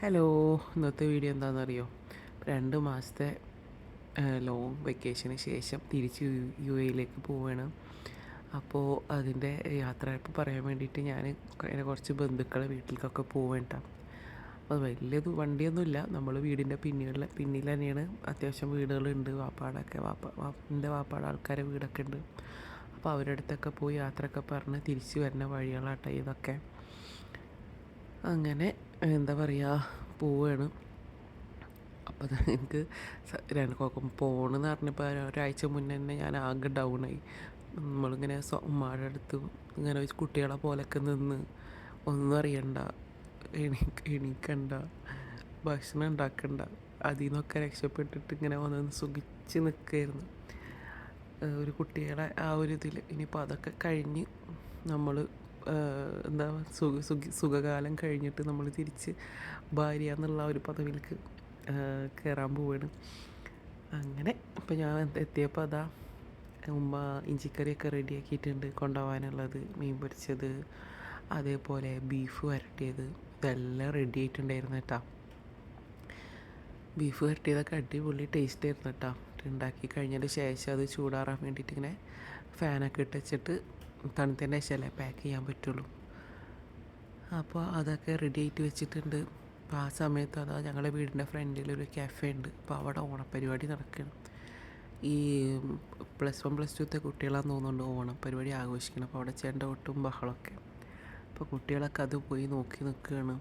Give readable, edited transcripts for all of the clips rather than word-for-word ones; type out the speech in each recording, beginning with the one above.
Hello, ഇന്നത്തെ video എന്താണെന്നറിയോ? 2 മാസത്തെ ലോങ് വെക്കേഷന് ശേഷം തിരിച്ച് യു എയിലേക്ക് പോവുകയാണ്. അപ്പോൾ അതിൻ്റെ യാത്രയപ്പ് പറയാൻ വേണ്ടിയിട്ട് ഞാൻ എൻ്റെ കുറച്ച് ബന്ധുക്കളെ വീട്ടിലേക്കൊക്കെ പോവേണ്ട. അപ്പോൾ വലിയത് വണ്ടിയൊന്നുമില്ല, നമ്മൾ വീടിൻ്റെ പിന്നിൽ തന്നെയാണ്. അത്യാവശ്യം വീടുകളുണ്ട്, എൻ്റെ വാപ്പാടെ ആൾക്കാരെ വീടൊക്കെ ഉണ്ട്. അപ്പോൾ അവരുടെ അടുത്തൊക്കെ പോയി യാത്രയൊക്കെ പറഞ്ഞ് തിരിച്ച് വരുന്ന വഴികളാട്ടോ ഇതൊക്കെ. അങ്ങനെ എന്താ പറയുക, പോവുകയാണ്. അപ്പോൾ എനിക്ക് പോകണമെന്ന് പറഞ്ഞപ്പോൾ ഒരാഴ്ച മുന്നേ തന്നെ ഞാൻ ആകെ ഡൗണായി. നമ്മളിങ്ങനെ ഉമ്മാടെ അടുത്ത് ഇങ്ങനെ കുട്ടികളെ പോലൊക്കെ നിന്ന് ഒന്നും അറിയണ്ട, എണീക്കണ്ട, ഭക്ഷണം ഉണ്ടാക്കണ്ട, അതിൽ നിന്നൊക്കെ രക്ഷപ്പെട്ടിട്ട് ഇങ്ങനെ വന്ന് സുഖിച്ച് നിൽക്കുകയായിരുന്നു ഒരു കുട്ടികളെ ആ ഒരു ഇതിൽ. ഇനിയിപ്പോൾ അതൊക്കെ കഴിഞ്ഞ് നമ്മൾ എന്താ സുഖകാലം കഴിഞ്ഞിട്ട് നമ്മൾ തിരിച്ച് ഭാര്യ എന്നുള്ള ഒരു പദവിയിലേക്ക് കയറാൻ പോവാണ്. അങ്ങനെ ഇപ്പം ഞാൻ എത്തിയപ്പോൾ അതാ ഉമ്മ ഇഞ്ചിക്കറിയൊക്കെ റെഡിയാക്കിയിട്ടുണ്ട് കൊണ്ടുപോകാനുള്ളത്. മീൻ പൊരിച്ചത്, അതേപോലെ ബീഫ് വരട്ടിയത്, ഇതെല്ലാം റെഡി ആയിട്ടുണ്ടായിരുന്നു കേട്ടോ. ബീഫ് വരട്ടിയതൊക്കെ അടിപൊളി ടേസ്റ്റ് ആയിരുന്നു കേട്ടോ. ഉണ്ടാക്കി കഴിഞ്ഞതിന് ശേഷം അത് ചൂടാറാൻ വേണ്ടിയിട്ട് ഇങ്ങനെ ഫാനൊക്കെ ഇട്ട് വെച്ചിട്ട് തണുത്തതിൻ്റെ ശേഷമല്ലേ പാക്ക് ചെയ്യാൻ പറ്റുള്ളൂ. അപ്പോൾ അതൊക്കെ റെഡി ആയിട്ട് വെച്ചിട്ടുണ്ട്. അപ്പോൾ ആ സമയത്ത് അതാ ഞങ്ങളുടെ വീടിൻ്റെ ഫ്രണ്ടിലൊരു കഫേ ഉണ്ട്. അപ്പോൾ അവിടെ ഓണപ്പരിപാടി നടക്കുകയാണ്. ഈ +1 +2 കുട്ടികളാണെന്ന് തോന്നുന്നുണ്ട് ഓണപ്പരിപാടി ആഘോഷിക്കണം. അപ്പോൾ അവിടെ ചെണ്ടകൊട്ടും ബഹളമൊക്കെ. അപ്പോൾ കുട്ടികളൊക്കെ അത് പോയി നോക്കി നിൽക്കുകയാണ്.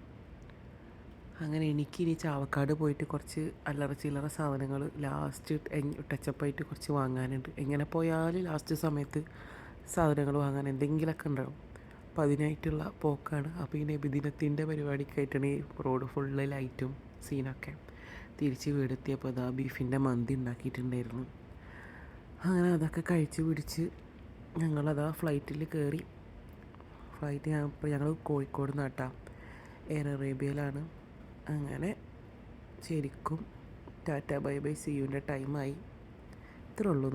അങ്ങനെ എനിക്കിനി ചാവക്കാട് പോയിട്ട് കുറച്ച് അല്ലറ ചില്ലറ സാധനങ്ങൾ ലാസ്റ്റ് ടച്ചപ്പായിട്ട് കുറച്ച് വാങ്ങാനുണ്ട്. എങ്ങനെ പോയാലും ലാസ്റ്റ് സമയത്ത് സാധനങ്ങൾ വാങ്ങാൻ എന്തെങ്കിലുമൊക്കെ ഉണ്ടാവും. അപ്പോൾ അതിനായിട്ടുള്ള പോക്കാണ്. അപ്പോൾ ഈ നബിദിനത്തിൻ്റെ പരിപാടിക്കായിട്ടാണ് ഈ റോഡ് ഫുള്ള് ലൈറ്റും സീനൊക്കെ. തിരിച്ച് വീടെത്തിയപ്പോൾ അതാ ബീഫിൻ്റെ മന്തി ഉണ്ടാക്കിയിട്ടുണ്ടായിരുന്നു. അങ്ങനെ അതൊക്കെ കഴിച്ച് പിടിച്ച് ഞങ്ങളതാ ഫ്ലൈറ്റിൽ കയറി. ഞങ്ങൾ കോഴിക്കോട് നിന്നാട്ടാ, എയർ അറേബ്യയിലാണ്. അങ്ങനെ ശരിക്കും ടാറ്റ ബൈ ബൈ സി യുവിൻ്റെ ടൈമായി. ഇത്രേ ഉള്ളൂ.